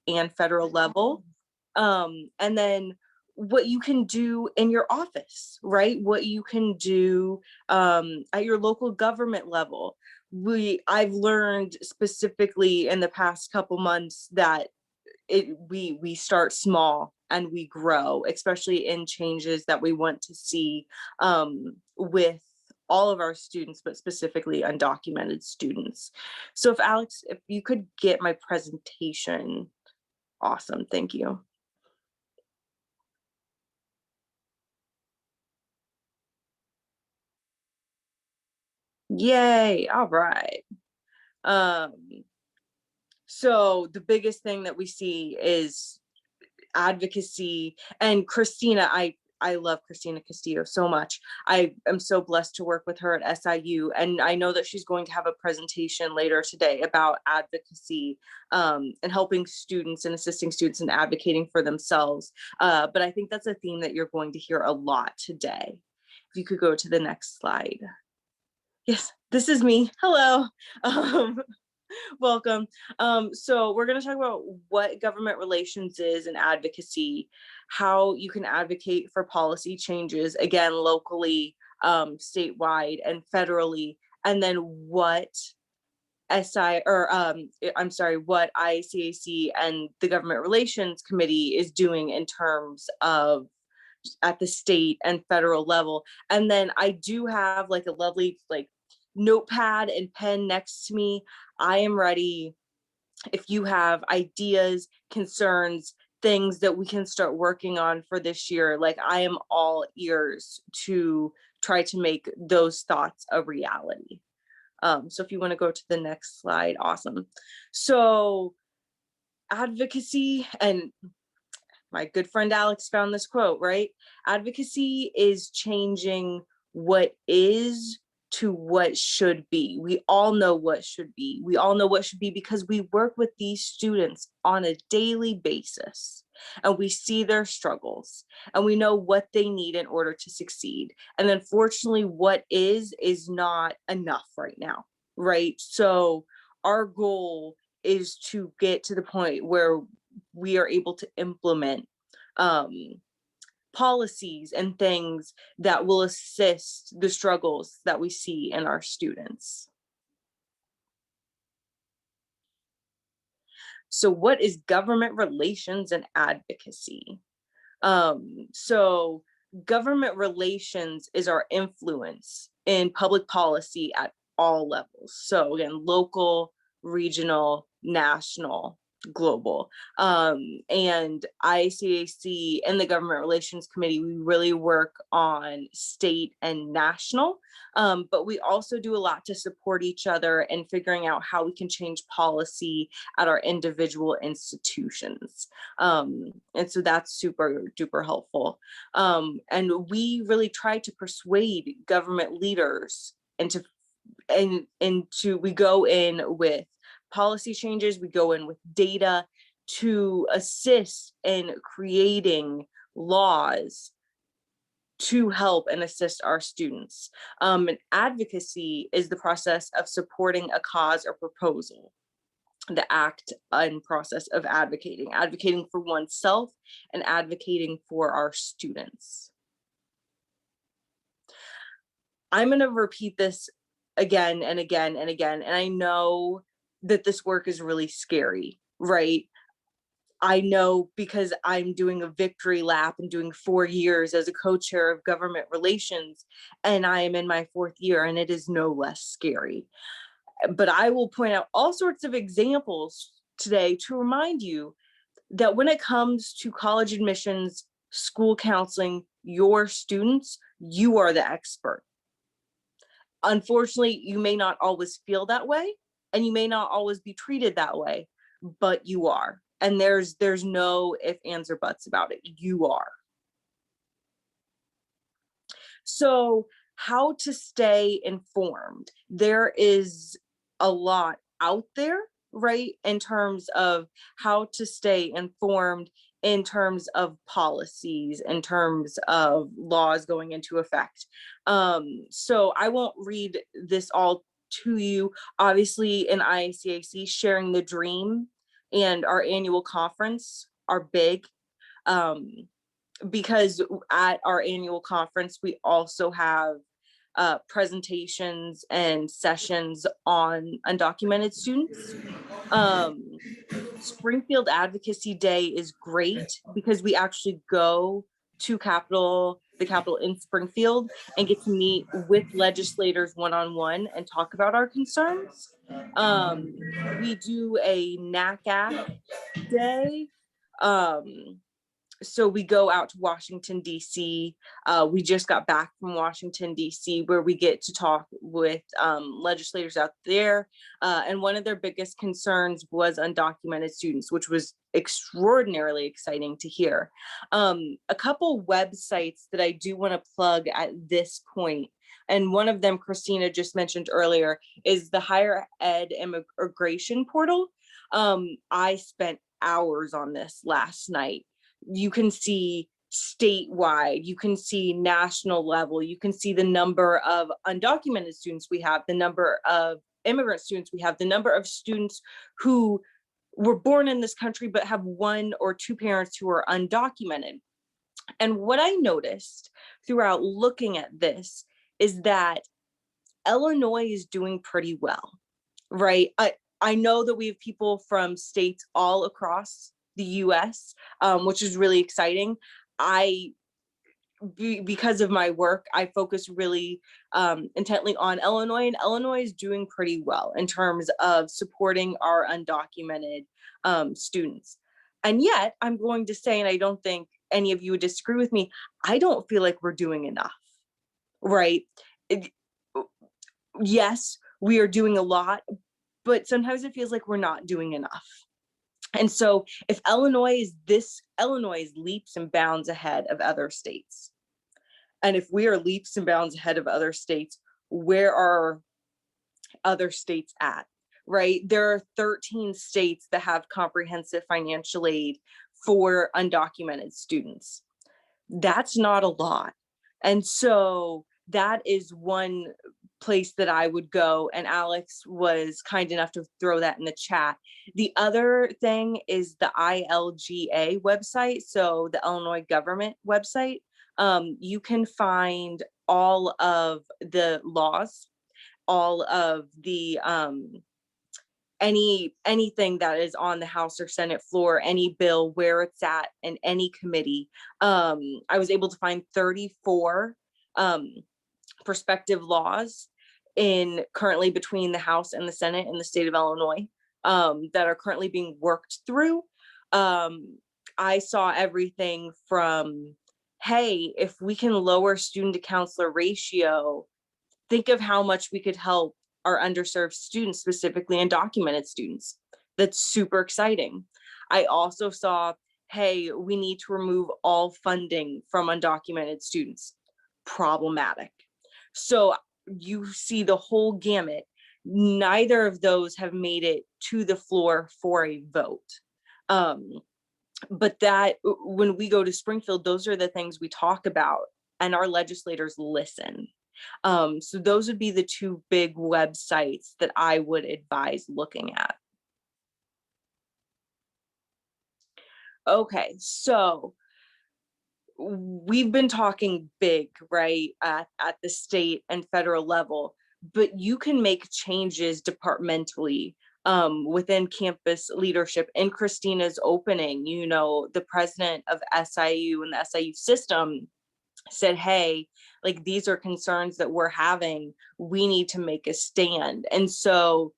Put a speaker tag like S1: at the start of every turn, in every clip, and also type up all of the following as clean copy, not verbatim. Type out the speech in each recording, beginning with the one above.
S1: and federal level. And then what you can do in your office, right? What you can do at your local government level. I've learned specifically in the past couple months that we start small and we grow, especially in changes that we want to see with all of our students, but specifically undocumented students. So if Alex, if you could get my presentation, awesome, thank you. Yay, all right. Um, so the biggest thing that we see is advocacy, and Christina, I love Christina Castillo so much. I am so blessed to work with her at SIU, and I know that she's going to have a presentation later today about advocacy and helping students and assisting students in advocating for themselves. But I think that's a theme that you're going to hear a lot today. If you could go to the next slide. Yes, this is me. Hello. Welcome. So we're going to talk about what government relations is and advocacy, how you can advocate for policy changes, again, locally, statewide, and federally, and then what what ICAC and the Government Relations Committee is doing in terms of at the state and federal level. And then I do have like a lovely notepad and pen next to me. I am ready if you have ideas, concerns, things that we can start working on for this year. Like, I am all ears to try to make those thoughts a reality. So if you want to go to the next slide, awesome. So advocacy, and my good friend Alex found this quote, right? Advocacy is changing what is to what should be. We all know what should be. We all know what should be because we work with these students on a daily basis, and we see their struggles, and we know what they need in order to succeed. And unfortunately, what is not enough right now, right? So our goal is to get to the point where we are able to implement policies and things that will assist the struggles that we see in our students. So what is government relations and advocacy? So government relations is our influence in public policy at all levels. So again, local, regional, national, global. And ICAC and the Government Relations Committee, we really work on state and national, but we also do a lot to support each other in figuring out how we can change policy at our individual institutions. And so that's super duper helpful. And we really try to persuade government leaders we go in with policy changes, we go in with data to assist in creating laws to help and assist our students. And advocacy is the process of supporting a cause or proposal, the act and process of advocating for oneself and advocating for our students. I'm going to repeat this again and again and again, and I know that this work is really scary, right? I know because I'm doing a victory lap and doing 4 years as a co-chair of government relations, and I am in my 4th year, and it is no less scary. But I will point out all sorts of examples today to remind you that when it comes to college admissions, school counseling, your students, you are the expert. Unfortunately, you may not always feel that way, and you may not always be treated that way, but you are. And there's no ifs, ands, or buts about it. You are. So how to stay informed? There is a lot out there, right, in terms of how to stay informed, in terms of policies, in terms of laws going into effect. So I won't read this all to you. Obviously, in IACAC, sharing the dream and our annual conference are big, because at our annual conference, we also have presentations and sessions on undocumented students. Springfield Advocacy Day is great because we actually go to the Capitol in Springfield, and get to meet with legislators one-on-one and talk about our concerns. We do a NACAC Day. So we go out to Washington, D.C. We just got back from Washington, D.C., where we get to talk with legislators out there. And one of their biggest concerns was undocumented students, which was extraordinarily exciting to hear. A couple websites that I do want to plug at this point, and one of them Christina just mentioned earlier, is the Higher Ed Immigration Portal. I spent hours on this last night. You can see statewide, you can see national level, you can see the number of undocumented students we have, the number of immigrant students we have, the number of students who were born in this country but have one or two parents who are undocumented. And what I noticed throughout looking at this is that Illinois is doing pretty well, right? I know that we have people from states all across the US, which is really exciting. Because of my work, I focus really intently on Illinois, and Illinois is doing pretty well in terms of supporting our undocumented students. And yet, I'm going to say, and I don't think any of you would disagree with me, I don't feel like we're doing enough, right? Yes, we are doing a lot, but sometimes it feels like we're not doing enough. And so if Illinois is leaps and bounds ahead of other states. And if we are leaps and bounds ahead of other states, where are other states at, right? There are 13 states that have comprehensive financial aid for undocumented students. That's not a lot. And so that is one place that I would go, and Alex was kind enough to throw that in the chat. The other thing is the ILGA website, so the Illinois government website. You can find all of the laws, all of the anything that is on the House or Senate floor, any bill, where it's at, in any committee. I was able to find 34 prospective laws currently between the House and the Senate in the state of Illinois that are currently being worked through. I saw everything from, hey, if we can lower student to counselor ratio, think of how much we could help our underserved students, specifically undocumented students. That's super exciting. I also saw, hey, we need to remove all funding from undocumented students. Problematic. So you see the whole gamut. Neither of those have made it to the floor for a vote. But that when we go to Springfield, those are the things we talk about, and our legislators listen. So those would be the two big websites that I would advise looking at. Okay, so we've been talking big, right, at the state and federal level, but you can make changes departmentally within campus leadership. In Christina's opening, you know, the president of SIU and the SIU system said, hey, like, these are concerns that we're having. We need to make a stand. And so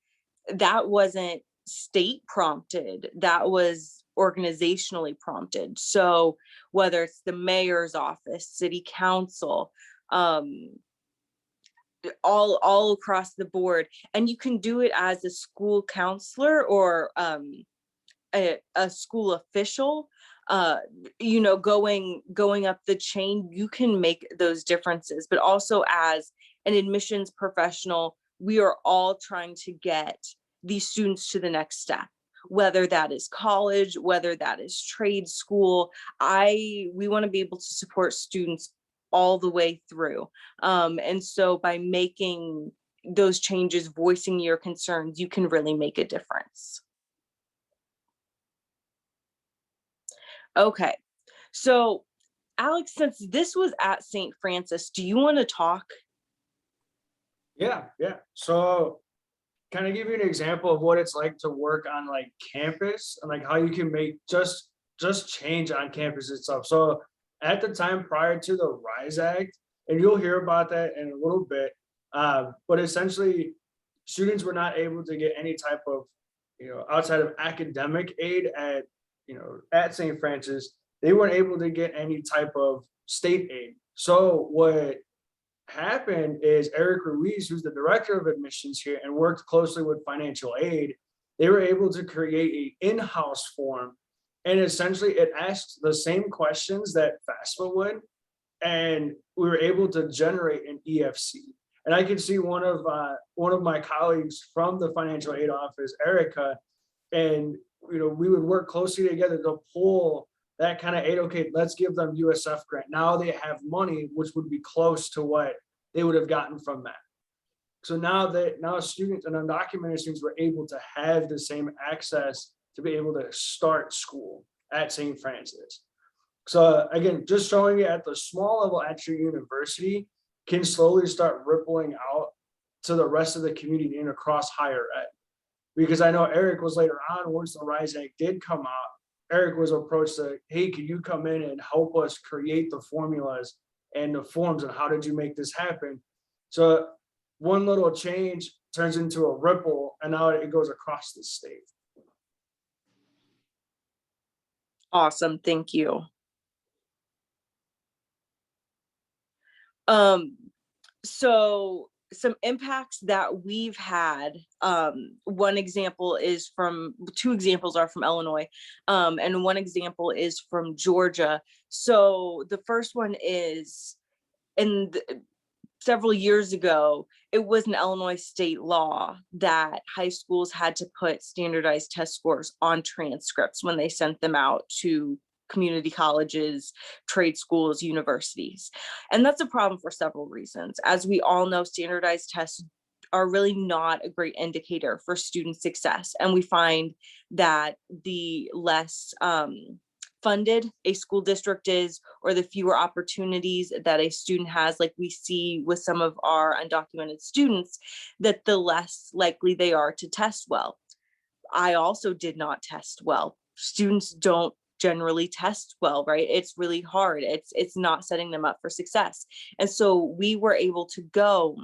S1: that wasn't state prompted, that was organizationally prompted. So whether it's the mayor's office, city council, all across the board, and you can do it as a school counselor or a school official, you know, going up the chain, you can make those differences. But also as an admissions professional, we are all trying to get these students to the next step, whether that is college, whether that is trade school. We want to be able to support students all the way through. And so by making those changes, voicing your concerns, you can really make a difference. Okay. So, Alex, since this was at St. Francis, do you want to talk?
S2: Yeah, yeah. So kind of give you an example of what it's like to work on like campus and like how you can make just change on campus itself. So at the time prior to the Rise Act, and you'll hear about that in a little bit, but essentially students were not able to get any type of outside of academic aid at at St. Francis. They weren't able to get any type of state aid. So what happened is Eric Ruiz, who's the director of admissions here and worked closely with financial aid, they were able to create an in-house form. And essentially it asks the same questions that FAFSA would, and we were able to generate an EFC. And I can see one of my colleagues from the financial aid office, Erica, and we would work closely together to pull that kind of aid. Okay, let's give them USF grant. Now they have money, which would be close to what they would have gotten from that. So now students and undocumented students were able to have the same access to be able to start school at St. Francis. So again, just showing it at the small level at your university can slowly start rippling out to the rest of the community and across higher ed. Because I know Eric was later on, once the Rise Act did come out, Eric was approached to, hey, can you come in and help us create the formulas and the forms, and how did you make this happen? So one little change turns into a ripple, and now it goes across the state.
S1: Awesome. Thank you. So some impacts that we've had, two examples are from Illinois, and one example is from Georgia. So the first one is several years ago, it was an Illinois state law that high schools had to put standardized test scores on transcripts when they sent them out to community colleges, trade schools, universities. And that's a problem for several reasons. As we all know, standardized tests are really not a great indicator for student success. And we find that the less funded a school district is, or the fewer opportunities that a student has, like we see with some of our undocumented students, that the less likely they are to test well. I also did not test well. Students don't generally test well, right? It's really hard. It's not setting them up for success. And so we were able to go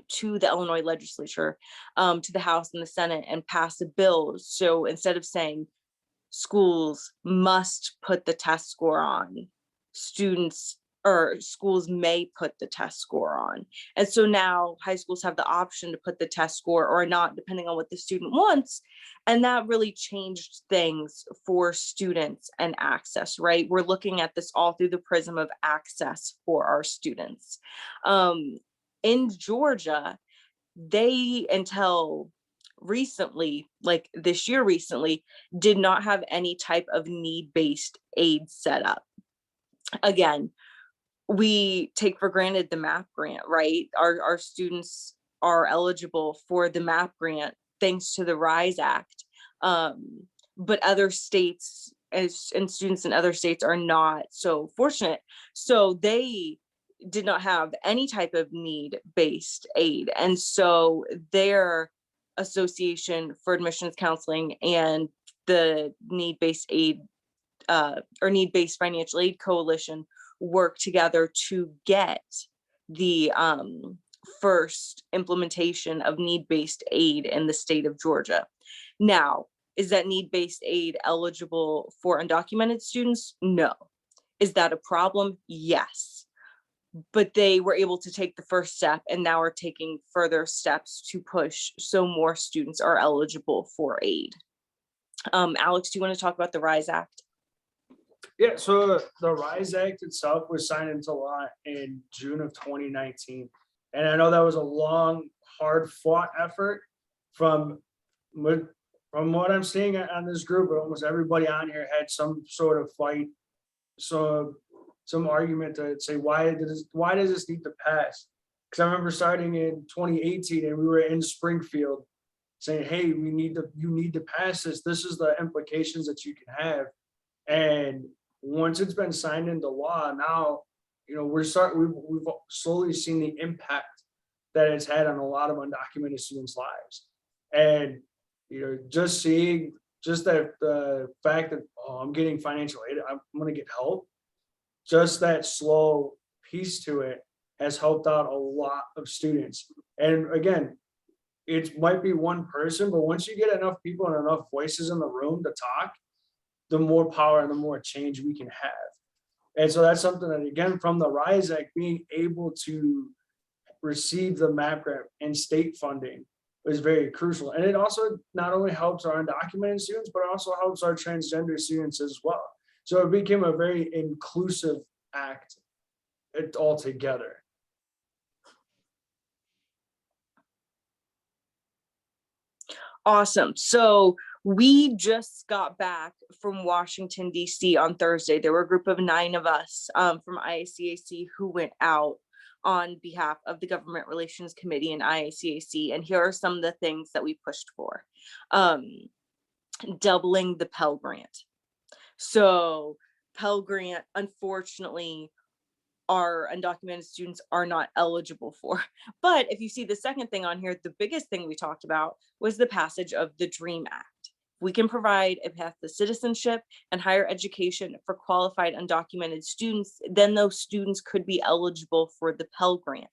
S1: to the Illinois legislature, to the House and the Senate, and pass a bill. So instead of saying schools must put the test score on, students or schools may put the test score on. And so now high schools have the option to put the test score or not, depending on what the student wants. And that really changed things for students and access, right? We're looking at this all through the prism of access for our students. In Georgia, they, until recently, like this year recently, did not have any type of need-based aid set up. Again, we take for granted the MAP grant, right? Our students are eligible for the MAP grant thanks to the RISE Act. But other states and students in other states are not so fortunate. So they did not have any type of need-based aid. And so their Association for Admissions Counseling and the need-based aid or need-based financial aid coalition work together to get the first implementation of need-based aid in the state of Georgia. Now, is that need-based aid eligible for undocumented students? No. Is that a problem? Yes. But they were able to take the first step and now are taking further steps to push so more students are eligible for aid. Alex, do you want to talk about the RISE Act?
S2: Yeah, so the RISE Act itself was signed into law in June of 2019. And I know that was a long, hard fought effort from what I'm seeing on this group. Almost everybody on here had some sort of fight, so some argument to say, why does this need to pass? Because I remember starting in 2018 and we were in Springfield saying, hey, you need to pass this. This is the implications that you can have. And once it's been signed into law, now, we've slowly seen the impact that it's had on a lot of undocumented students' lives. And just seeing just that the fact that, oh, I'm getting financial aid, I'm going to get help, just that slow piece to it has helped out a lot of students. And again, it might be one person, but once you get enough people and enough voices in the room to talk, the more power and the more change we can have. And so that's something that, again, from the RISE Act, being able to receive the MAP grant and state funding is very crucial. And it also not only helps our undocumented students, but it also helps our transgender students as well. So it became a very inclusive act altogether.
S1: Awesome. So we just got back from Washington, D.C. on Thursday. There were a group of 9 of us from IACAC who went out on behalf of the Government Relations Committee and IACAC. And here are some of the things that we pushed for. Doubling the Pell Grant. So Pell Grant, unfortunately, our undocumented students are not eligible for. But if you see the second thing on here, the biggest thing we talked about was the passage of the DREAM Act. We can provide a path to citizenship and higher education for qualified undocumented students, then those students could be eligible for the Pell Grant.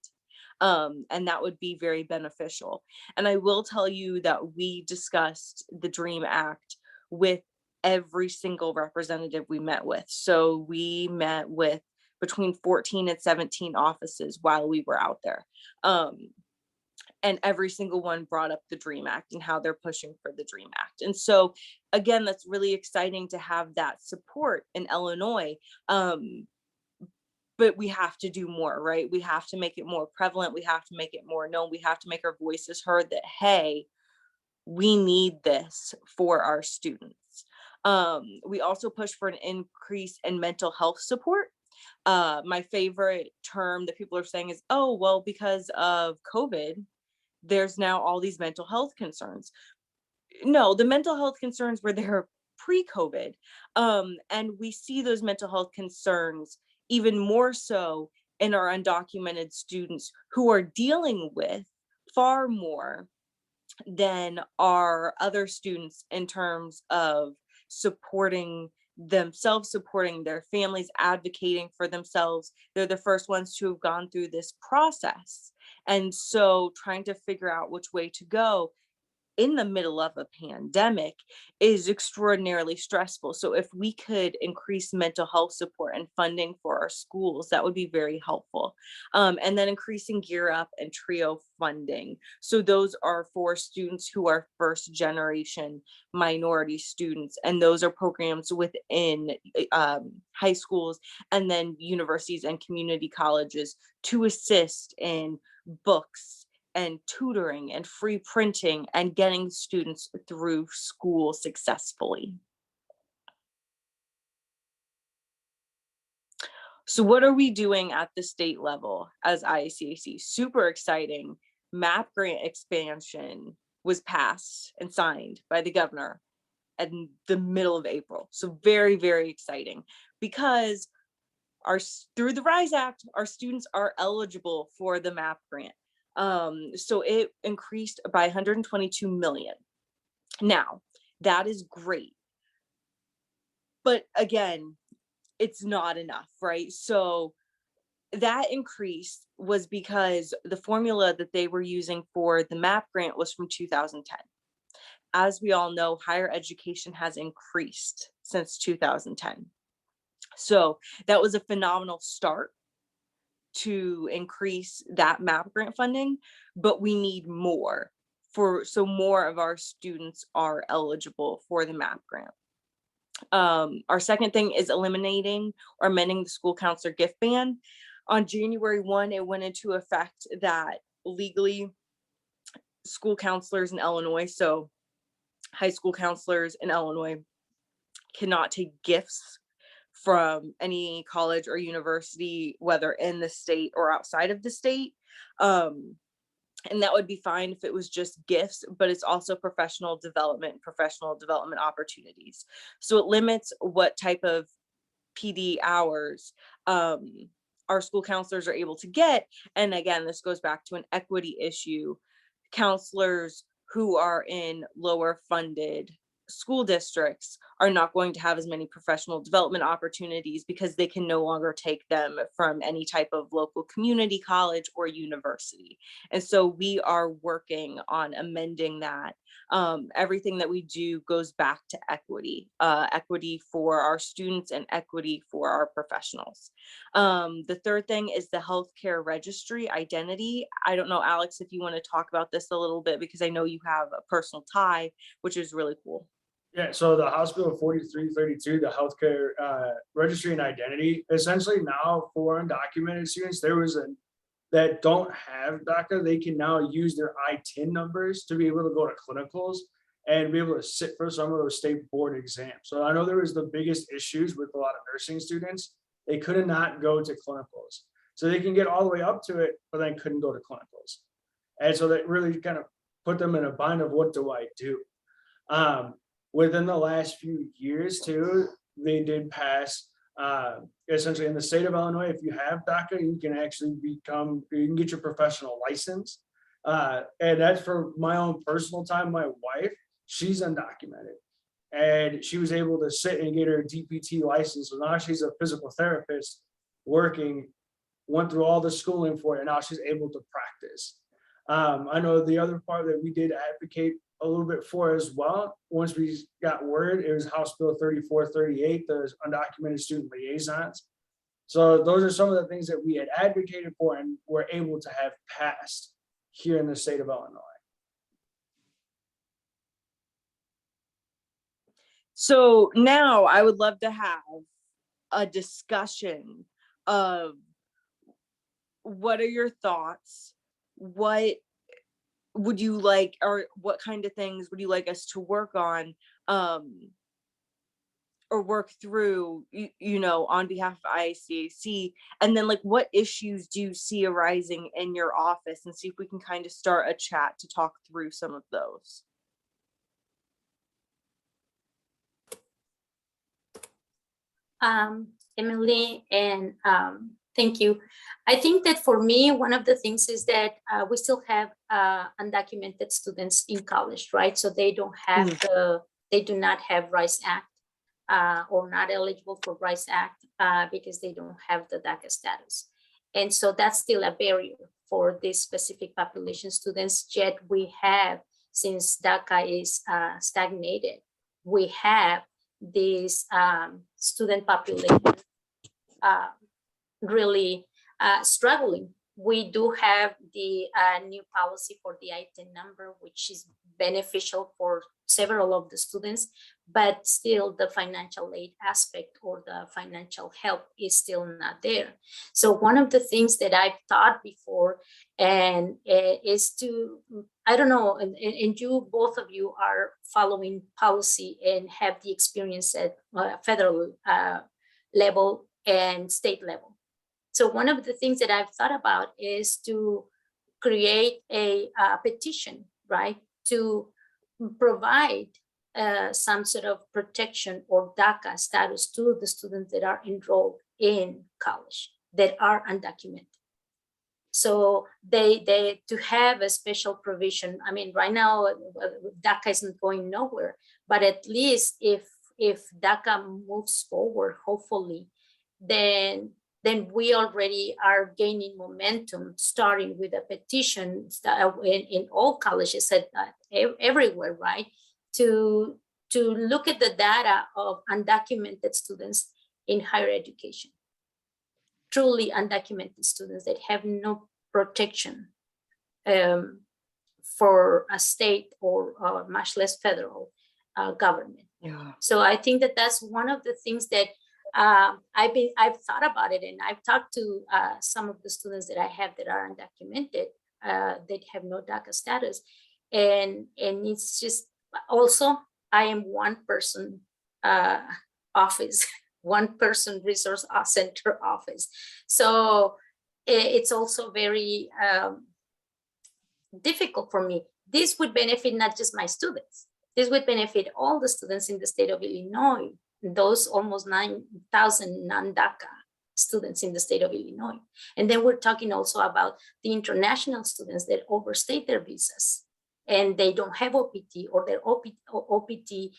S1: And that would be very beneficial. And I will tell you that we discussed the DREAM Act with every single representative we met with. So we met with between 14 and 17 offices while we were out there. And every single one brought up the DREAM Act and how they're pushing for the DREAM Act. And so, again, that's really exciting to have that support in Illinois. But we have to do more, right? We have to make it more prevalent. We have to make it more known. We have to make our voices heard that, hey, we need this for our students. We also push for an increase in mental health support. My favorite term that people are saying is, oh, well, because of COVID, there's now all these mental health concerns. No, the mental health concerns were there pre-COVID. And we see those mental health concerns even more so in our undocumented students who are dealing with far more than our other students in terms of supporting themselves, supporting their families, advocating for themselves. They're the first ones to have gone through this process. And so trying to figure out which way to go in the middle of a pandemic is extraordinarily stressful. So if we could increase mental health support and funding for our schools, that would be very helpful. And then increasing Gear Up and TRIO funding. So those are for students who are first generation minority students. And those are programs within high schools and then universities and community colleges to assist in books and tutoring and free printing and getting students through school successfully. So what are we doing at the state level as IACAC? Super exciting. MAP grant expansion was passed and signed by the governor in the middle of April. So very, very exciting because through the RISE Act, our students are eligible for the MAP grant. So it increased by 122 million. Now, that is great. But again, it's not enough, right? So that increase was because the formula that they were using for the MAP grant was from 2010. As we all know, higher education has increased since 2010. So that was a phenomenal start to increase that MAP grant funding, but we need more so more of our students are eligible for the MAP grant. Our second thing is eliminating or amending the school counselor gift ban. On January 1, it went into effect that legally school counselors in Illinois, so high school counselors in Illinois, cannot take gifts from any college or university, whether in the state or outside of the state. And that would be fine if it was just gifts, but it's also professional development opportunities. So it limits what type of PD hours our school counselors are able to get. And again, this goes back to an equity issue. Counselors who are in lower funded school districts are not going to have as many professional development opportunities because they can no longer take them from any type of local community college or university. And so we are working on amending that. Everything that we do goes back to equity for our students and equity for our professionals. The third thing is the healthcare registry identity. I don't know, Alex, if you want to talk about this a little bit, because I know you have a personal tie, which is really cool.
S2: Yeah, so the House Bill 4332, the healthcare registry and identity, essentially now for undocumented students, that don't have DACA, they can now use their ITIN numbers to be able to go to clinicals and be able to sit for some of those state board exams. So I know there was the biggest issues with a lot of nursing students. They could not go to clinicals. So they can get all the way up to it, but then couldn't go to clinicals. And so that really kind of put them in a bind of what do I do? Within the last few years too, they did pass essentially in the state of Illinois, if you have DACA, you can actually you can get your professional license. And that's for my own personal time. My wife, she's undocumented and she was able to sit and get her DPT license. So now she's a physical therapist working, went through all the schooling for it, and now she's able to practice. I know the other part that we did advocate a little bit for as well. Once we got word, it was House Bill 3438, the undocumented student liaisons. So those are some of the things that we had advocated for and were able to have passed here in the state of Illinois.
S1: So now I would love to have a discussion of what are your thoughts? What would you like, or what kind of things would you like us to work on or work through, on behalf of IACAC? And then like, what issues do you see arising in your office, and see if we can kind of start a chat to talk through some of those.
S3: Emily, and thank you. I think that for me, one of the things is that we still have undocumented students in college, right? So they don't have they do not have RISE Act or not eligible for RISE Act because they don't have the DACA status. And so that's still a barrier for this specific population students. Yet we have, since DACA is stagnated, we have this student population really struggling. We do have the new policy for the ITIN number, which is beneficial for several of the students, but still the financial aid aspect or the financial help is still not there. So one of the things that I've thought before and is to, I don't know, and you, both of you are following policy and have the experience at federal level and state level. So one of the things that I've thought about is to create a petition, right, to provide some sort of protection or DACA status to the students that are enrolled in college that are undocumented. So they to have a special provision. I mean, right now DACA isn't going nowhere, but at least if DACA moves forward, hopefully, then we already are gaining momentum, starting with a petition in all colleges everywhere, right? To look at the data of undocumented students in higher education, truly undocumented students that have no protection for a state or much less federal government.
S1: Yeah.
S3: So I think that that's one of the things that I've thought about it, and I've talked to some of the students that I have that are undocumented, that have no DACA status, and it's just also I am one person office, one person resource center office, so it's also very difficult for me. This would benefit not just my students. This would benefit all the students in the state of Illinois, those almost 9,000 non-DACA students in the state of Illinois. And then we're talking also about the international students that overstay their visas and they don't have OPT, or their OPT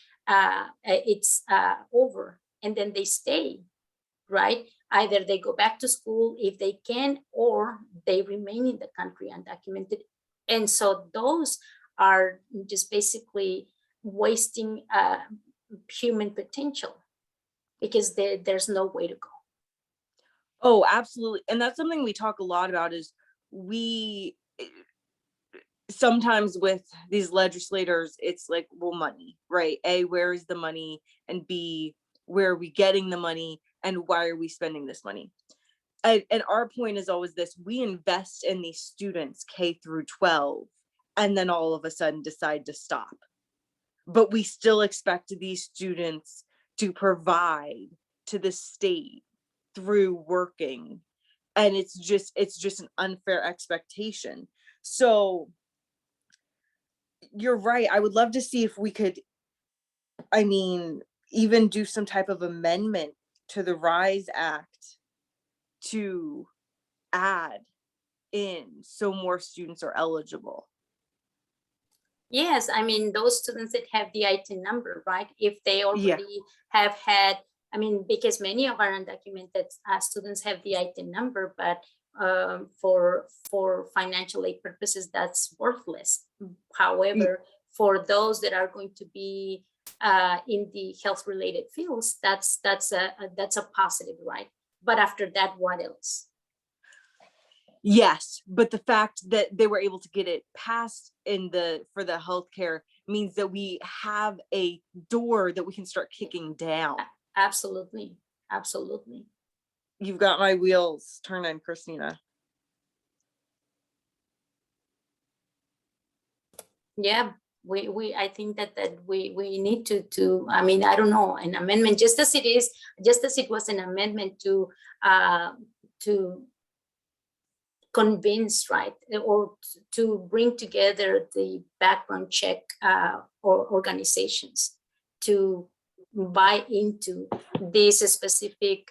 S3: it's over, and then they stay, right? Either they go back to school if they can, or they remain in the country undocumented. And so those are just basically wasting human potential, because there's no way to go.
S1: Oh, absolutely. And that's something we talk a lot about, is we sometimes with these legislators, it's like, well, money, right? A, where is the money? And B, where are we getting the money? And why are we spending this money? And our point is always this: we invest in these students K through 12, and then all of a sudden decide to stop. But we still expect these students to provide to the state through working. And it's just an unfair expectation. So you're right. I would love to see if we could, I mean, even do some type of amendment to the RISE Act to add in so more students are eligible.
S3: Yes, I mean, those students that have the ITIN number, right? If they already have had, I mean, because many of our undocumented students have the ITIN number, but for financial aid purposes, that's worthless. However, for those that are going to be in the health-related fields, that's a positive, right? But after that, what else?
S1: Yes, but the fact that they were able to get it passed for the healthcare means that we have a door that we can start kicking down.
S3: Absolutely, absolutely.
S1: You've got my wheels turning, Christina.
S3: Yeah, I think that we need to I mean, I don't know, an amendment, just as it was an amendment to convince, right, or to bring together the background check or organizations to buy into this specific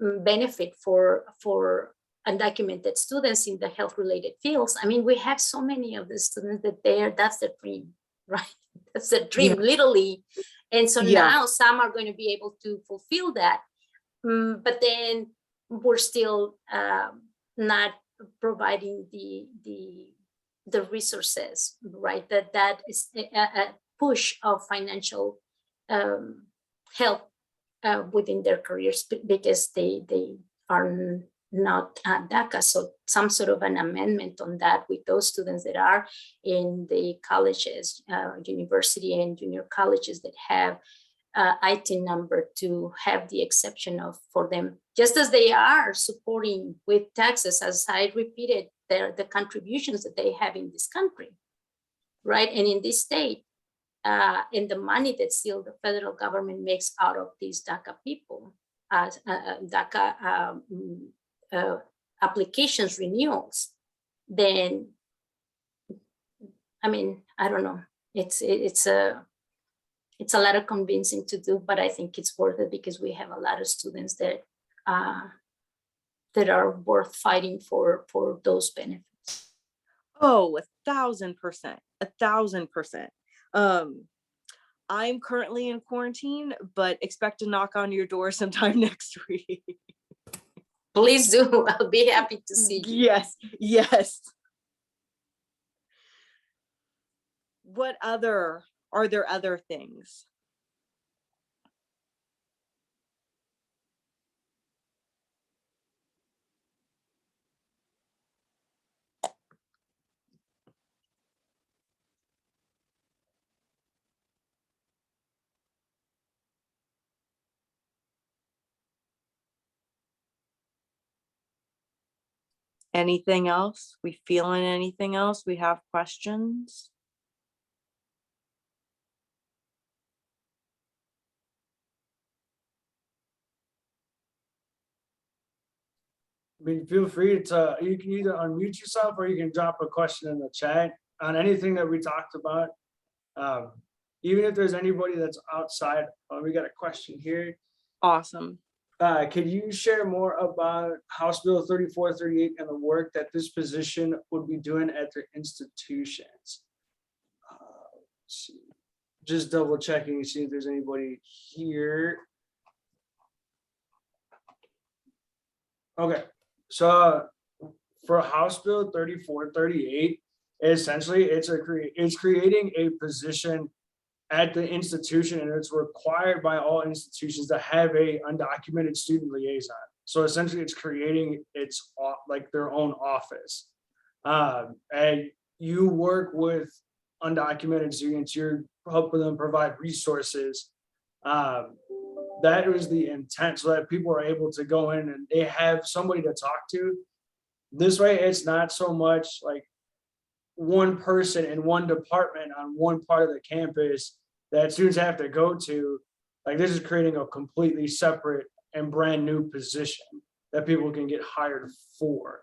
S3: benefit for undocumented students in the health-related fields. I mean, we have so many of the students that that's the dream, right? That's the dream, literally. And so now some are going to be able to fulfill that, but then we're still not providing the resources, right? That is a push of financial help within their careers, because they are not DACA. So some sort of an amendment on that with those students that are in the colleges, university and junior colleges that have ITIN number, to have the exception for them, just as they are supporting with taxes, as I repeated, the contributions that they have in this country, right? And in this state, and the money that still the federal government makes out of these DACA people, DACA applications renewals, then, I mean, I don't know. It's a lot of convincing to do, but I think it's worth it, because we have a lot of students that are worth fighting for those benefits.
S1: Oh, 1,000%, 1,000%. I'm currently in quarantine, but expect to knock on your door sometime next week.
S3: Please do. I'll be happy to see you.
S1: Yes, yes. Are there other things? Anything else? We feeling anything else? We have questions?
S2: I mean, feel free to, you can either unmute yourself or you can drop a question in the chat on anything that we talked about. Um, Even if there's anybody that's outside, we got a question here.
S1: Awesome.
S2: Could you share more about House Bill 3438 and the work that this position would be doing at their institutions? Let's see. Just double checking to see if there's anybody here. Okay, so for House Bill 3438, essentially it's creating a position at the institution, and it's required by all institutions to have a undocumented student liaison. So essentially it's creating its like their own office. And you work with undocumented students, you're helping them provide resources. That was the intent, so that people are able to go in and they have somebody to talk to. This way, it's not so much like one person in one department on one part of the campus that students have to go to. Like, this is creating a completely separate and brand new position that people can get hired for.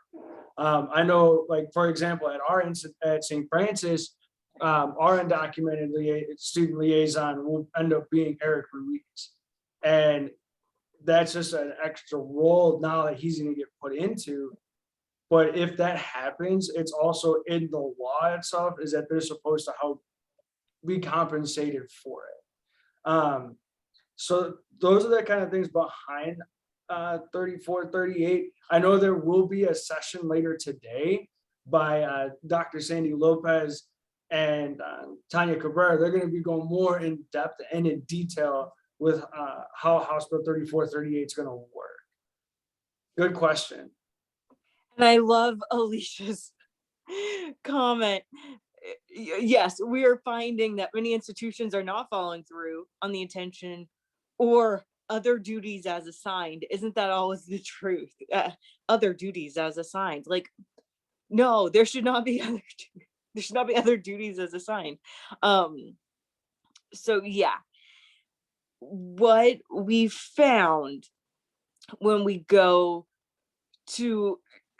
S2: I know, like, for example, at our at St. Francis, our undocumented student liaison will end up being Eric Ruiz. And that's just an extra role now that he's going to get put into. But if that happens, it's also in the law itself, is that they're supposed to help be compensated for it. So those are the kind of things behind 3438. I know there will be a session later today by Dr. Sandy Lopez and Tanya Cabrera. They're going to be going more in depth and in detail with how House Bill 3438 is going to work. Good question.
S1: And I love Alicia's comment. Yes, we are finding that many institutions are not following through on the intention or other duties as assigned. Isn't that always the truth? Other duties as assigned. Like, no, there should not be other duties as assigned. So yeah, what we found when we go to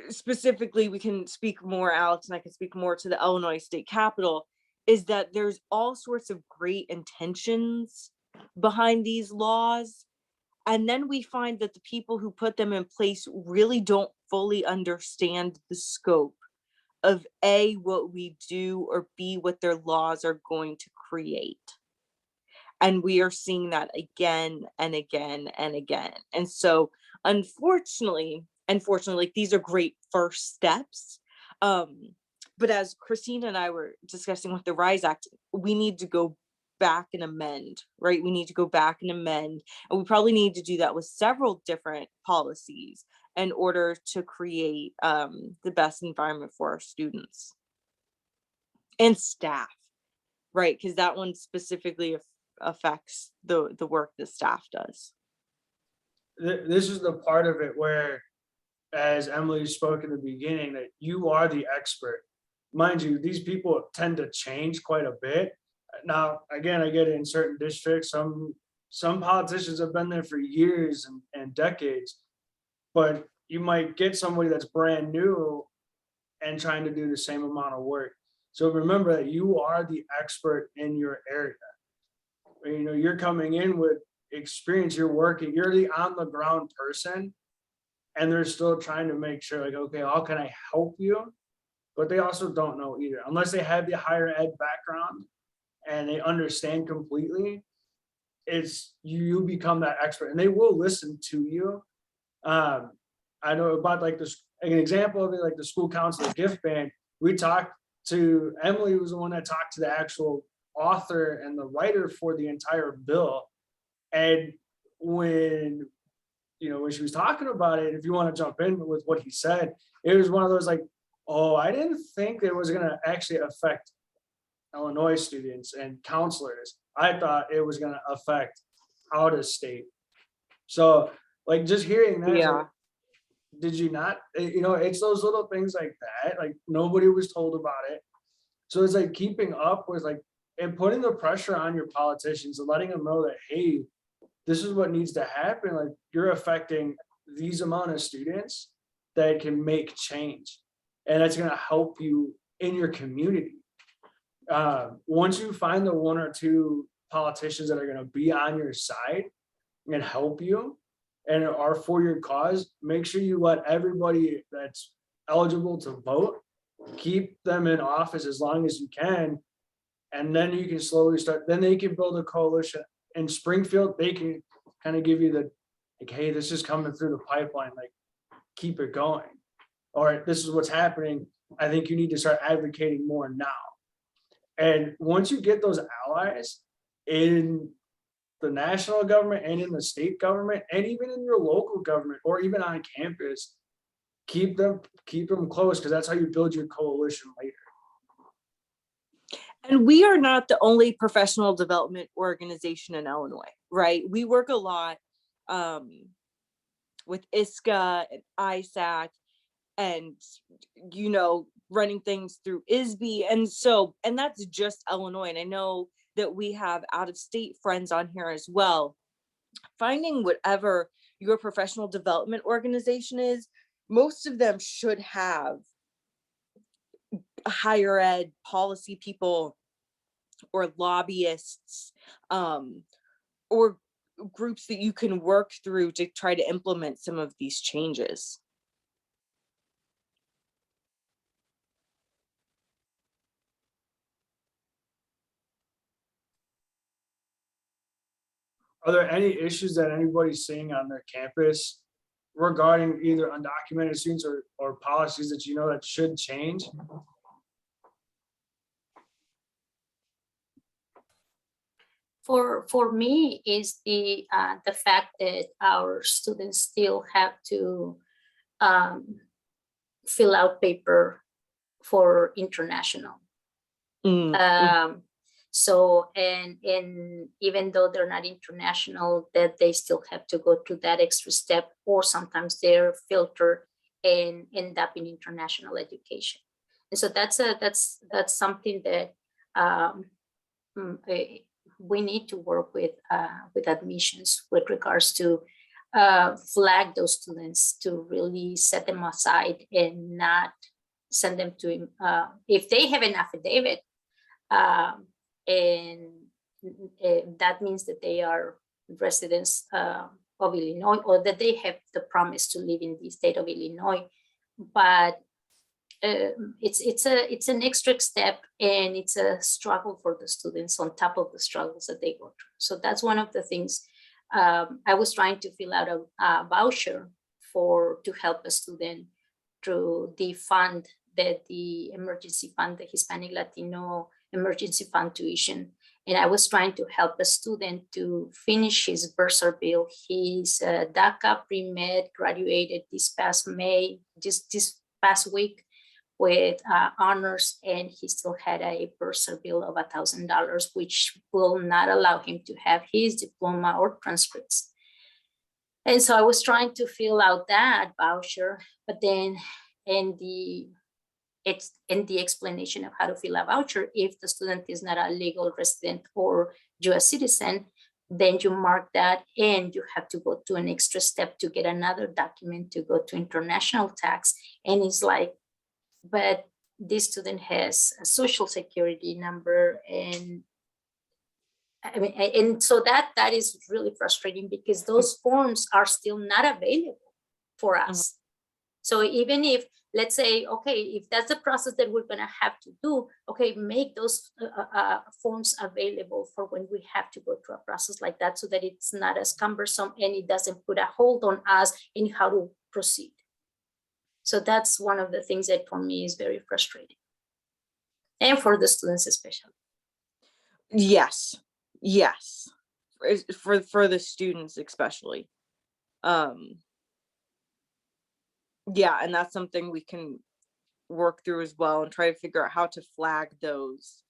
S1: specifically, we can speak more, Alex and I can speak more to the Illinois state capitol, is that there's all sorts of great intentions behind these laws. And then we find that the people who put them in place really don't fully understand the scope of A, what we do, or B, what their laws are going to create. And we are seeing that again and again and again. And so unfortunately, like, these are great first steps. But as Christina and I were discussing with the RISE Act, we need to go back and amend, right? We need to go back and amend. And we probably need to do that with several different policies in order to create the best environment for our students and staff, right? Because that one specifically affects the work that staff does.
S2: This is the part of it where, as Emily spoke in the beginning, that you are the expert. Mind you, these people tend to change quite a bit. Now, again, I get it in certain districts. Some politicians have been there for years and decades, but you might get somebody that's brand new and trying to do the same amount of work. So remember that you are the expert in your area. You know, you're coming in with experience, you're working, you're the on the ground person, and they're still trying to make sure, like, okay, how can I help you? But they also don't know either, unless they have the higher ed background and they understand completely. It's you become that expert, and they will listen to you. I know about, like, this, an example of it, like the school council gift band. We talked to Emily, was the one that talked to the actual author and the writer for the entire bill. And when she was talking about it, if you want to jump in with what he said, it was one of those, like, oh, I didn't think it was going to actually affect Illinois students and counselors. I thought it was going to affect out of state. So, like, just hearing that,
S1: Yeah.
S2: like, did you not, it's those little things like that, like, nobody was told about it. So it's like keeping up with, like, and putting the pressure on your politicians and letting them know that, hey, this is what needs to happen. Like, you're affecting these amount of students that can make change, and that's going to help you in your community. Once you find the one or two politicians that are going to be on your side and help you and are for your cause, make sure you let everybody that's eligible to vote, keep them in office as long as you can, and then you can slowly start, then they can build a coalition. In Springfield, they can kind of give you the, like, hey, this is coming through the pipeline, like, keep it going. Or this is what's happening. I think you need to start advocating more now. And once you get those allies in the national government and in the state government, and even in your local government, or even on campus, keep them close, because that's how you build your coalition later.
S1: And we are not the only professional development organization in Illinois, right? We work a lot with ISCA and ISAC, and, you know, running things through ISB. And that's just Illinois. And I know that we have out of state friends on here as well. Finding whatever your professional development organization is, most of them should have higher ed policy people or lobbyists, or groups that you can work through to try to implement some of these changes.
S2: Are there any issues that anybody's seeing on their campus regarding either undocumented students or policies that you know that should change?
S3: For me is the fact that our students still have to fill out paper for international. So, and even though they're not international, that they still have to go through that extra step, or sometimes they're filtered and end up in international education. And so that's something that we need to work with admissions with regards to flag those students, to really set them aside and not send them to, if they have an affidavit, and that means that they are residents of Illinois, or that they have the promise to live in the state of Illinois. But it's an extra step, and it's a struggle for the students on top of the struggles that they go through. So that's one of the things. I was trying to fill out a voucher to help a student through the fund, that the emergency fund, the Hispanic Latino emergency fund tuition. And I was trying to help a student to finish his bursar bill. He's DACA pre-med, graduated this past May, just this past week, with honors, and he still had a bursar bill of $1,000, which will not allow him to have his diploma or transcripts. And so I was trying to fill out that voucher, but then it's in the explanation of how to fill a voucher. If the student is not a legal resident or US citizen, then you mark that, and you have to go to an extra step to get another document to go to international tax. And it's like, but this student has a social security number, and I mean, and so that is really frustrating, because those forms are still not available for us. So even if, let's say, okay, if that's the process that we're going to have to do, okay, make those forms available for when we have to go through a process like that, so that it's not as cumbersome and it doesn't put a hold on us in how to proceed. So that's one of the things that for me is very frustrating, and for the students especially.
S1: Yes, for the students especially. Yeah, and that's something we can work through as well, and try to figure out how to flag those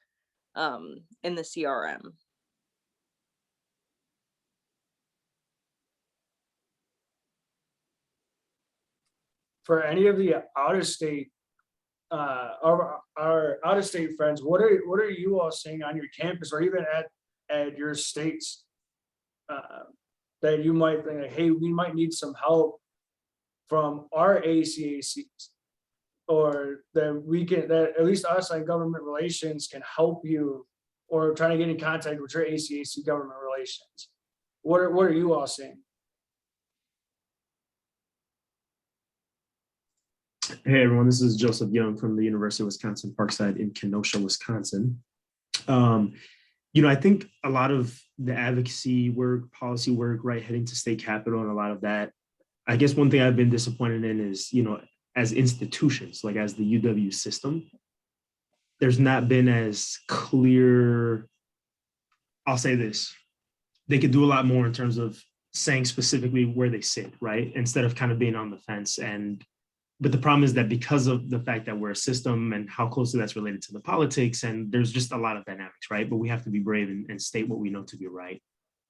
S1: in the CRM.
S2: For any of the out-of-state, our out-of-state friends, what are you all seeing on your campus, or even at your states, that you might think, like, hey, we might need some help from our ACACs, or that we can, that at least us like government relations can help you, or trying to get in contact with your ACAC government relations? What are you all seeing?
S4: Hey everyone, this is Joseph Young from the University of Wisconsin Parkside in Kenosha, Wisconsin. I think a lot of the advocacy work, policy work, right, heading to state capitol and a lot of that, I guess one thing I've been disappointed in is, as institutions, like as the UW system, there's not been as clear, I'll say this, they could do a lot more in terms of saying specifically where they sit, right? Instead of kind of being on the fence. But the problem is that because of the fact that we're a system and how closely that's related to the politics, and there's just a lot of dynamics, right? But we have to be brave and state what we know to be right.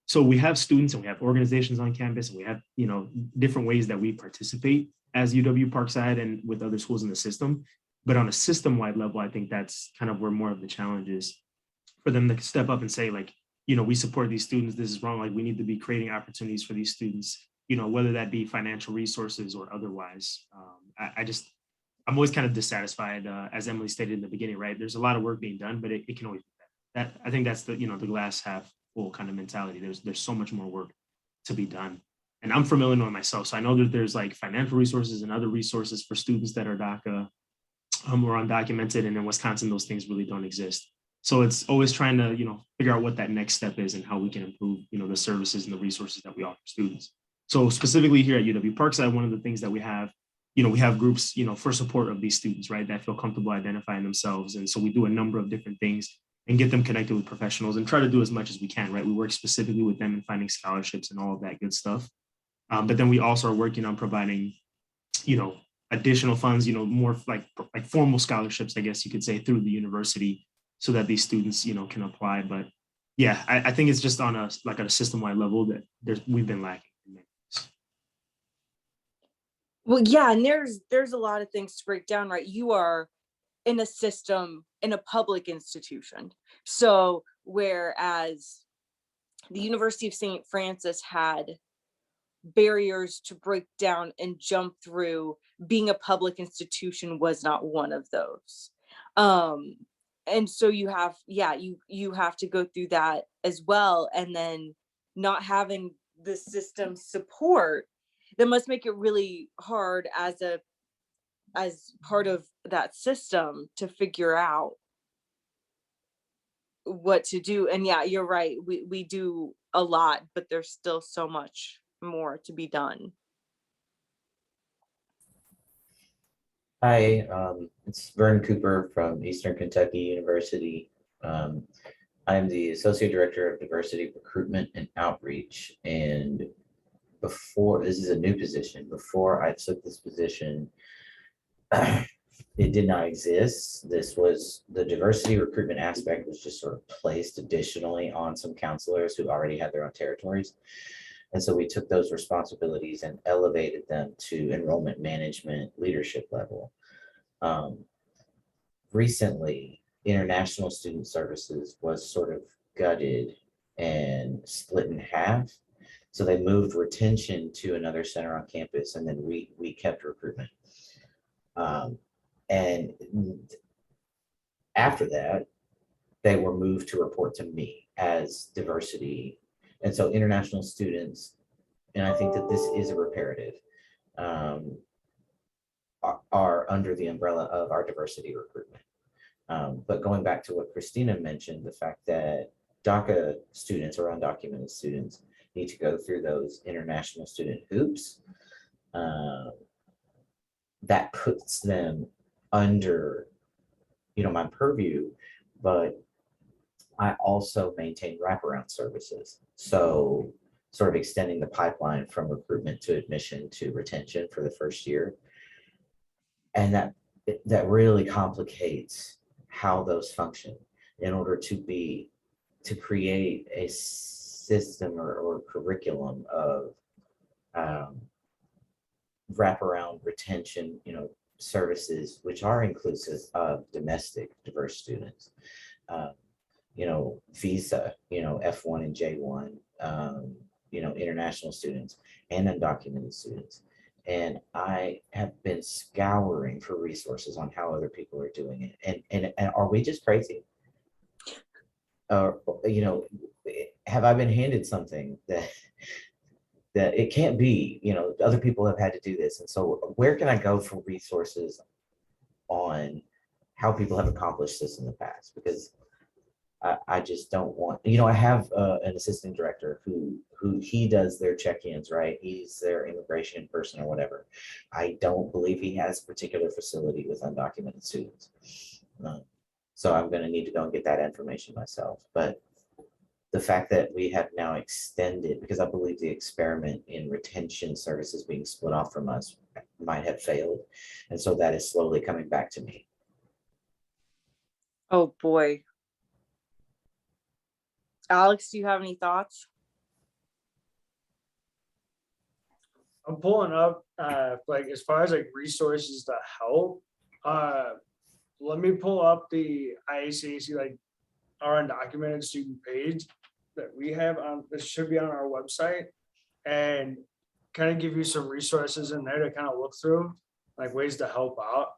S4: So we have students and we have organizations on campus, and we have, different ways that we participate as UW Parkside and with other schools in the system. But on a system-wide level, I think that's kind of where more of the challenge is, for them to step up and say, like, we support these students, this is wrong, like we need to be creating opportunities for these students, whether that be financial resources or otherwise. I'm always kind of dissatisfied, as Emily stated in the beginning, right? There's a lot of work being done, but it can always be better. I think that's the glass half full kind of mentality. There's so much more work to be done. And I'm from Illinois myself, so I know that there's like financial resources and other resources for students that are DACA or undocumented, and in Wisconsin, those things really don't exist. So it's always trying to, figure out what that next step is and how we can improve, the services and the resources that we offer students. So specifically here at UW Parkside, one of the things that we have groups, for support of these students, right, that feel comfortable identifying themselves. And so we do a number of different things and get them connected with professionals and try to do as much as we can, right? We work specifically with them in finding scholarships and all of that good stuff. But then we also are working on providing, additional funds, more like formal scholarships, I guess you could say, through the university, so that these students, can apply. But yeah, I think it's just on a system-wide level that we've been lacking.
S1: Well, yeah, and there's a lot of things to break down, right? You are in a system, in a public institution. So whereas the University of St. Francis had barriers to break down and jump through, being a public institution was not one of those. And so you have to go through that as well. And then not having the system support, that must make it really hard as part of that system to figure out what to do. And yeah, you're right. We do a lot, but there's still so much more to be done.
S5: Hi, it's Vern Cooper from Eastern Kentucky University. I am the Associate Director of Diversity Recruitment and Outreach. And this is a new position. Before I took this position, it did not exist. The diversity recruitment aspect was just sort of placed additionally on some counselors who already had their own territories. And so we took those responsibilities and elevated them to enrollment management leadership level. Recently, International Student Services was sort of gutted and split in half. So they moved retention to another center on campus, and then we kept recruitment. And after that, they were moved to report to me as diversity. And so international students, and I think that this is a reparative, are under the umbrella of our diversity recruitment. But going back to what Christina mentioned, the fact that DACA students or undocumented students need to go through those international student hoops, that puts them under, my purview, but I also maintain wraparound services. So sort of extending the pipeline from recruitment to admission to retention for the first year. And that really complicates how those function in order to create a system or curriculum of wraparound retention, services, which are inclusive of domestic diverse students. Visa, F1 and J1, international students and undocumented students. And I have been scouring for resources on how other people are doing it. And are we just crazy? Or, you know, have I been handed something that it can't be, you know, other people have had to do this. And so where can I go for resources on how people have accomplished this in the past? Because I just don't want, you know, I have an assistant director who he does their check-ins, right? He's their immigration person or whatever. I don't believe he has a particular facility with undocumented students. So I'm going to need to go and get that information myself. But the fact that we have now extended, because I believe the experiment in retention services being split off from us might have failed. And so that is slowly coming back to me.
S1: Oh, boy. Alex, do you have any thoughts?
S2: I'm pulling up, like, as far as like resources to help, let me pull up the IACAC, like, our undocumented student page that we have on, this should be on our website, and kind of give you some resources in there to kind of look through, like ways to help out.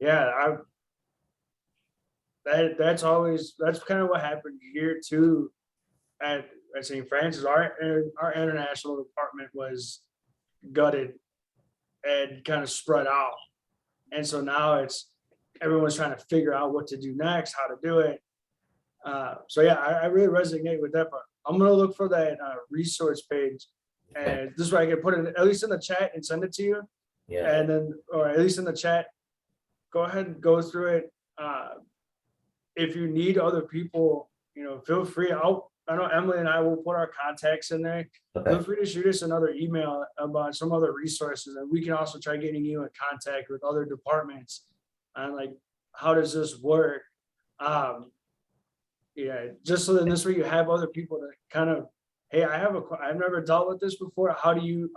S2: Yeah, that's kind of what happened here too at St. Francis. Our international department was gutted and kind of spread out. And so now everyone's trying to figure out what to do next, how to do it. So yeah, I really resonate with that part. I'm gonna look for that resource page, and this way I can put it at least in the chat and send it to you.
S5: Yeah.
S2: And then, or at least in the chat, go ahead and go through it. If you need other people, you know, feel free. I know Emily and I will put our contacts in there.
S5: Okay.
S2: Feel free to shoot us another email about some other resources, and we can also try getting you in contact with other departments on like, how does this work? Yeah, just so that this way you have other people to kind of, hey, I've never dealt with this before. How do you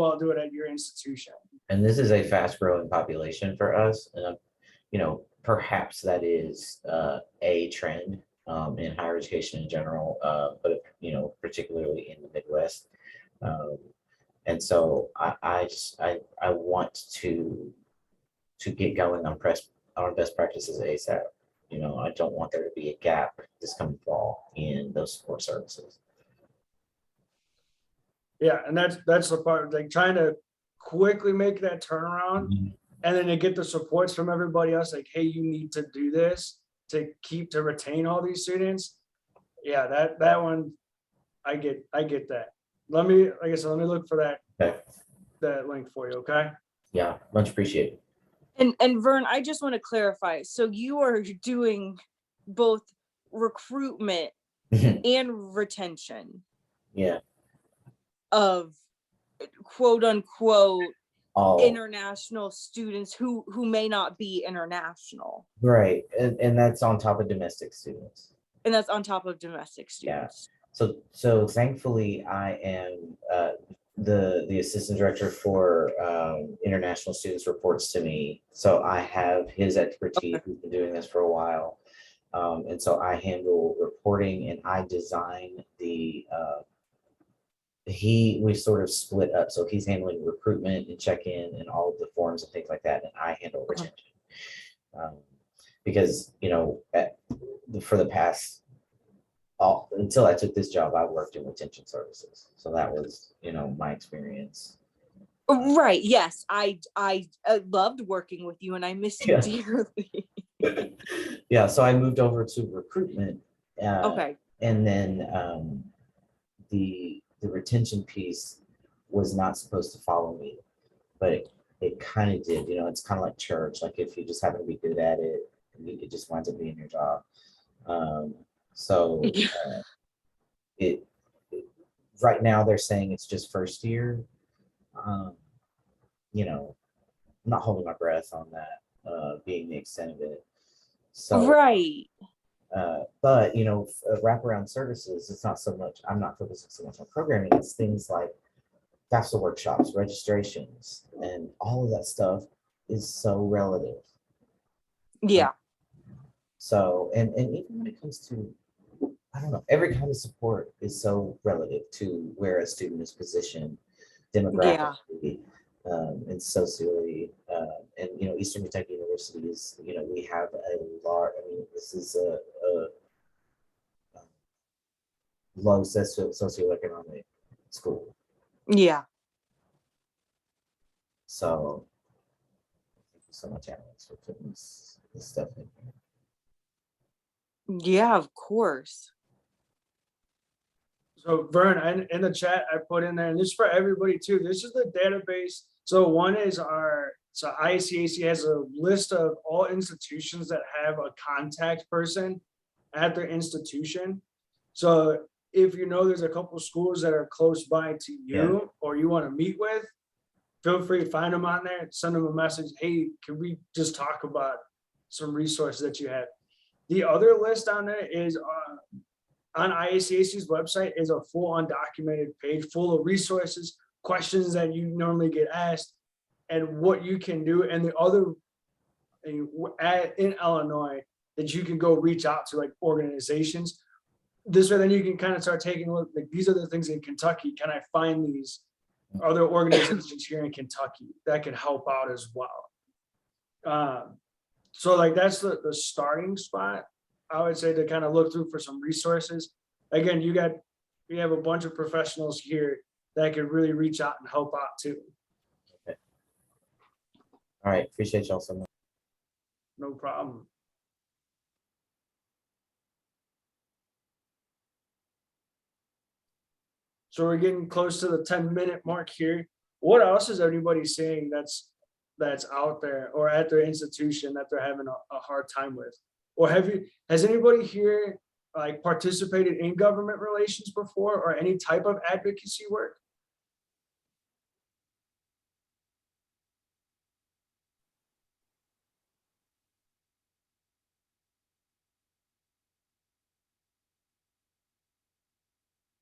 S2: all do it at your institution?
S5: And this is a fast growing population for us. And, you know, perhaps that is a trend in higher education in general, but, you know, particularly in the Midwest. And so I want to get going on best practices ASAP. You know, I don't want there to be a gap this coming fall in those support services.
S2: Yeah, and that's the part, like trying to quickly make that turnaround, and then to get the supports from everybody else, like, hey, you need to do this to retain all these students. Yeah, that one, I get that. Let me look for that.
S5: Okay.
S2: That link for you, okay?
S5: Yeah, much appreciated.
S1: And Vern, I just want to clarify. So you are doing both recruitment and retention
S5: Yeah.
S1: of quote unquote
S5: All
S1: international students who may not be international.
S5: right. And that's on top of domestic students.
S1: And that's on top of domestic students.
S5: So thankfully I am the assistant director for international students reports to me. So I have his expertise.
S1: Okay.
S5: He's been doing this for a while. And so I handle reporting and I design the we sort of split up. So he's handling recruitment and check-in and all of the forms and things like that. And I handle retention. Because, you know, for the past until I took this job, I worked in retention services. So that was, you know, my experience.
S1: Right. Yes. I loved working with you and I miss you dearly.
S5: Yeah. So I moved over to recruitment.
S1: Okay.
S5: And then the retention piece was not supposed to follow me, but it kind of did. You know, it's kind of like church. Like if you just happen to be good at it, it just winds up being your job. So it right now they're saying it's just first year. You know, I'm not holding my breath on that being the extent of it. So
S1: right.
S5: But you know, wraparound services, it's not so much, I'm not focusing so much on programming, it's things like FAFSA workshops, registrations, and all of that stuff is so relative.
S1: Yeah.
S5: So, and even when it comes to I don't know, every kind of support is so relative to where a student is positioned
S1: Yeah.
S5: demographically, and socially. And, Eastern Kentucky University is, we have a large, I mean, this is a low socioeconomic school.
S1: Yeah.
S5: So thank you so much, Alex, for putting this stuff in here.
S1: Yeah, of course.
S2: So Vern, in the chat, I put in there, and this is for everybody too. This is the database. So one is so ICAC has a list of all institutions that have a contact person at their institution. So if there's a couple schools that are close by to you or you want to meet with, feel free to find them on there, send them a message. Hey, can we just talk about some resources that you have? The other list on there is on IACAC's website is a full undocumented page full of resources, questions that you normally get asked, and what you can do. And the other in Illinois that you can go reach out to, like organizations. This way, then you can kind of start taking a look, like these are the things in Kentucky. Can I find these other organizations here in Kentucky that can help out as well? So like that's the starting spot, I would say, to kind of look through for some resources. Again, we have a bunch of professionals here that can really reach out and help out too.
S5: Okay. All right, appreciate y'all so much.
S2: No problem. So we're getting close to the 10-minute mark here. What else is everybody saying that's out there or at their institution that they're having a hard time with? Or has anybody here like participated in government relations before or any type of advocacy work?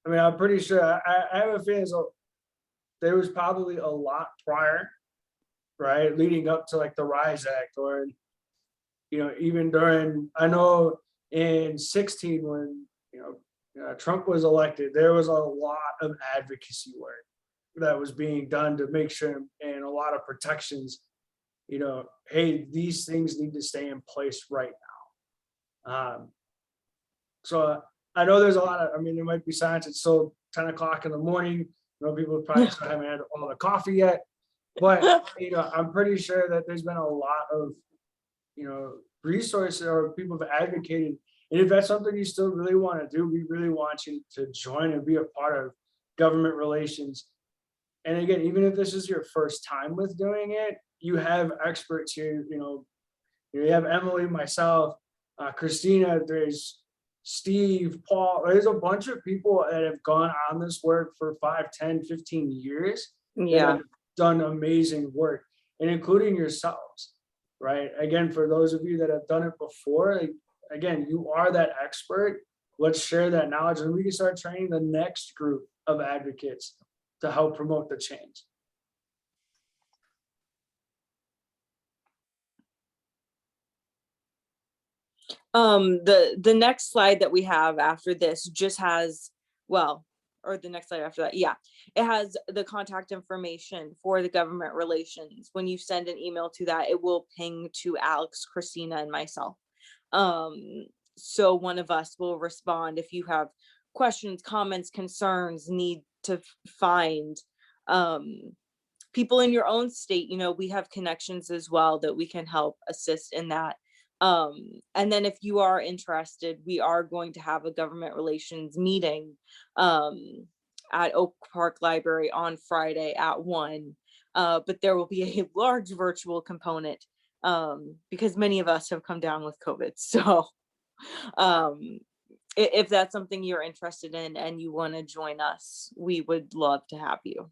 S2: I mean, I'm pretty sure I have a feeling there was probably a lot prior, right? Leading up to like the RISE Act, or, even during, I know in 16 when, Trump was elected, there was a lot of advocacy work that was being done to make sure, and a lot of protections, hey, these things need to stay in place right now. So I know there's a lot of, I mean, there might be signs it's still 10 o'clock in the morning. People probably still haven't had all the coffee yet, but I'm pretty sure that there's been a lot of, resources or people have advocated. And if that's something you still really want to do, we really want you to join and be a part of government relations. And again, even if this is your first time with doing it, you have experts here. You have Emily, myself, Christina, there's Steve, Paul. There's a bunch of people that have gone on this work for 5, 10, 15 years.
S1: Yeah.
S2: Have done amazing work, and including yourselves, right? Again, for those of you that have done it before, again, you are that expert. Let's share that knowledge, and we can start training the next group of advocates to help promote the change.
S1: The next slide that we have after this just has, well, or the next slide after that, yeah, it has the contact information for the government relations. When you send an email to that, it will ping to Alex, Christina, and myself. So one of us will respond if you have questions, comments, concerns, need to find people in your own state. We have connections as well that we can help assist in that. And then if you are interested, we are going to have a government relations meeting at Oak Park Library on Friday at 1. But there will be a large virtual component because many of us have come down with COVID. So if that's something you're interested in and you want to join us, we would love to have you.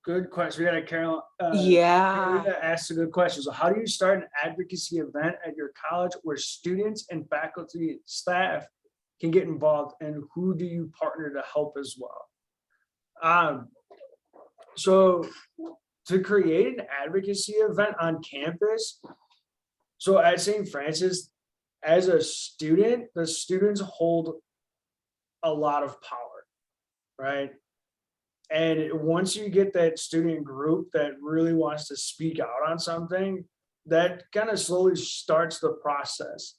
S2: Good question. We got a Carolina.
S1: Yeah.
S2: Carolina asked a good question. So how do you start an advocacy event at your college where students and faculty and staff can get involved, and who do you partner to help as well? So to create an advocacy event on campus. So at St. Francis, as a student, the students hold a lot of power, right? And once you get that student group that really wants to speak out on something, that kind of slowly starts the process.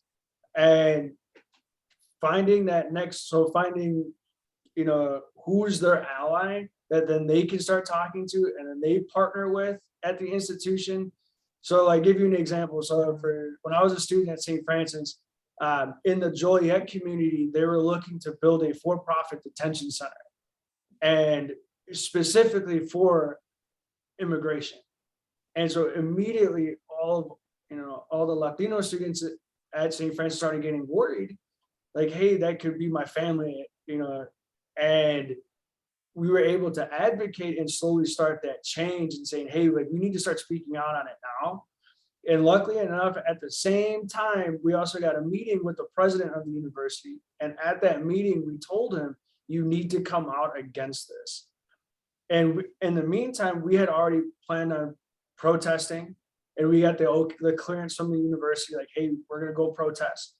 S2: And finding that next, so finding, who's their ally that then they can start talking to and then they partner with at the institution. So like give you an example. So for when I was a student at St. Francis, in the Joliet community, they were looking to build a for-profit detention center, and specifically for immigration. And so immediately all the Latino students at St. Francis started getting worried, like, hey, that could be my family, and we were able to advocate and slowly start that change and saying, hey, like we need to start speaking out on it now. And luckily enough, at the same time, we also got a meeting with the president of the university. And at that meeting, we told him, you need to come out against this. And in the meantime, we had already planned on protesting, and we got the clearance from the university, like, hey, we're going to go protest.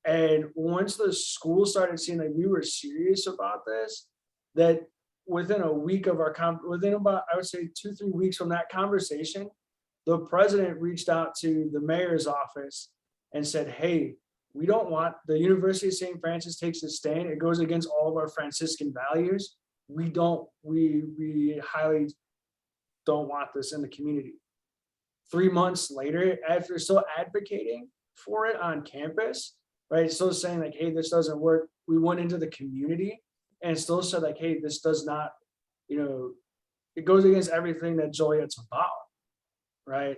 S2: And once the school started seeing that we were serious about this, that within a week of our within about, I would say 2-3 weeks from that conversation, the president reached out to the mayor's office and said, hey, we don't want, the University of St. Francis takes a stand. It goes against all of our Franciscan values. We highly don't want this in the community. 3 months later, after still advocating for it on campus, right, still saying like, hey, this doesn't work, we went into the community and still said like, hey, this does not, it goes against everything that Joliet's about, right?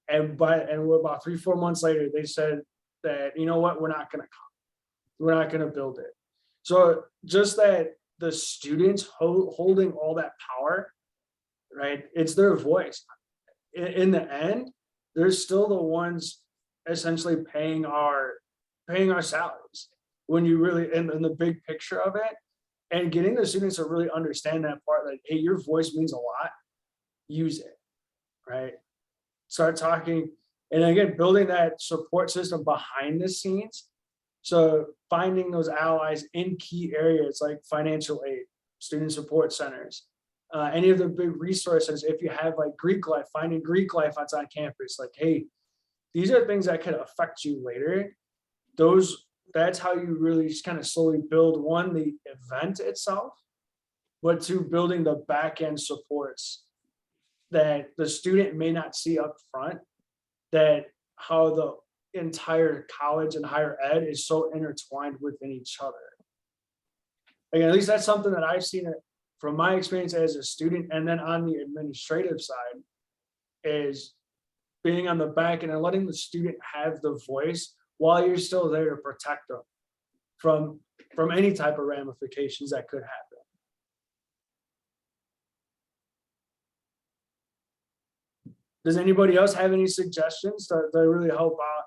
S2: And about 3-4 months later, they said that, you know what, we're not going to come, we're not going to build it. So just that the students holding all that power, right, it's their voice. In the end, they're still the ones essentially paying our salaries when you really in the big picture of it. And getting the students to really understand that part, like, hey, your voice means a lot, use it, right? Start talking, and again, building that support system behind the scenes. So finding those allies in key areas like financial aid, student support centers, any of the big resources. If you have like Greek life, finding Greek life that's on campus, like, hey, these are things that could affect you later. That's how you really just kind of slowly build, one, the event itself, but two, building the back end supports that the student may not see up front, that how the entire college and higher ed is so intertwined within each other. Again, at least that's something that I've seen it from my experience as a student. And then on the administrative side is being on the back end and letting the student have the voice while you're still there to protect them from any type of ramifications that could happen. Does anybody else have any suggestions that really help out?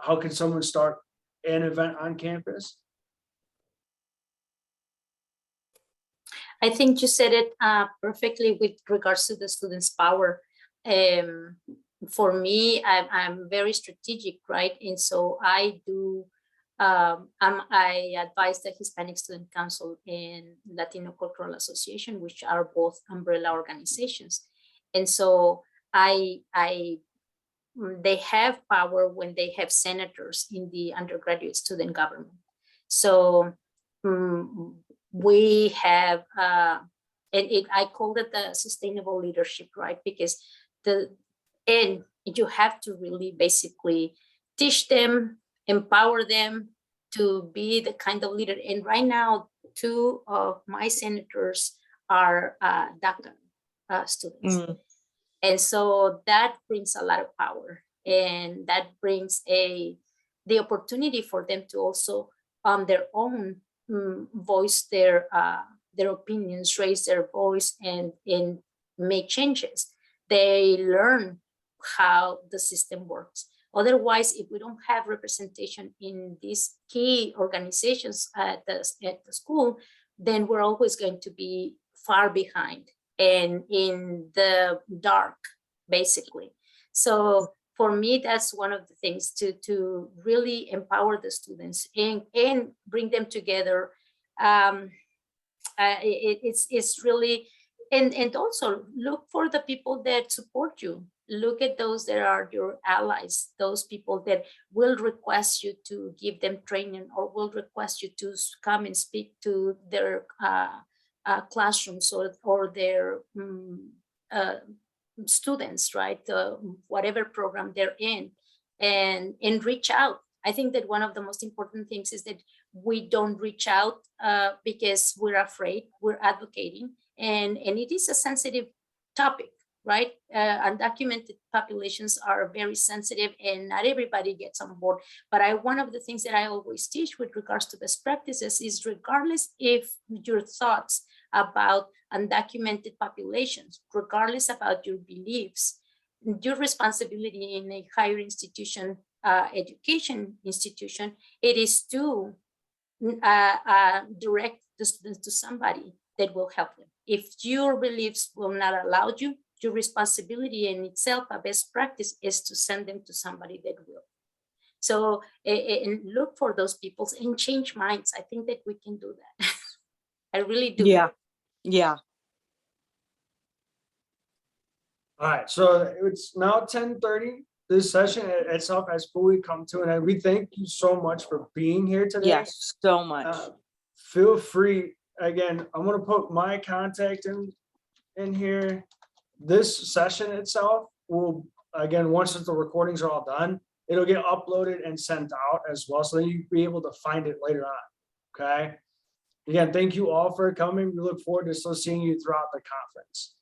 S2: How can someone start an event on campus?
S3: I think you said it perfectly with regards to the students' power. For me, I'm very strategic, right? And so I do, I advise the Hispanic Student Council and Latino Cultural Association, which are both umbrella organizations. And so they have power when they have senators in the undergraduate student government. So we have, I call it the sustainable leadership, right? Because you have to really basically teach them, empower them to be the kind of leader. And right now, 2 of my senators are DACA students. And so that brings a lot of power, and that brings the opportunity for them to also on their own voice their opinions, raise their voice, and make changes. They learn how the system works. Otherwise, if we don't have representation in these key organizations at the school, then we're always going to be far behind. and in the dark, basically. So for me, that's one of the things to really empower the students and bring them together. It's really, and also look for the people that support you. Look at those that are your allies, those people that will request you to give them training or will request you to come and speak to their classrooms or their students, right? Whatever program they're in, and reach out. I think that one of the most important things is that we don't reach out because we're afraid. We're advocating, and it is a sensitive topic, right? Undocumented populations are very sensitive, and not everybody gets on board. But one of the things that I always teach with regards to best practices is, regardless if your thoughts about undocumented populations, regardless about your beliefs, your responsibility in a higher institution, education institution, it is to direct the students to somebody that will help them. If your beliefs will not allow you, your responsibility in itself, a best practice, is to send them to somebody that will. So, and look for those people and change minds. I think that we can do that. I really do.
S1: Yeah. Yeah.
S2: All right, so it's now 10:30. This session itself has fully come to an end. We thank you so much for being here today.
S1: Yes, so much.
S2: Feel free, again, I'm gonna put my contact in here. This session itself will, again, once the recordings are all done, it'll get uploaded and sent out as well, so that you'll be able to find it later on, okay? Again, thank you all for coming. We look forward to still seeing you throughout the conference.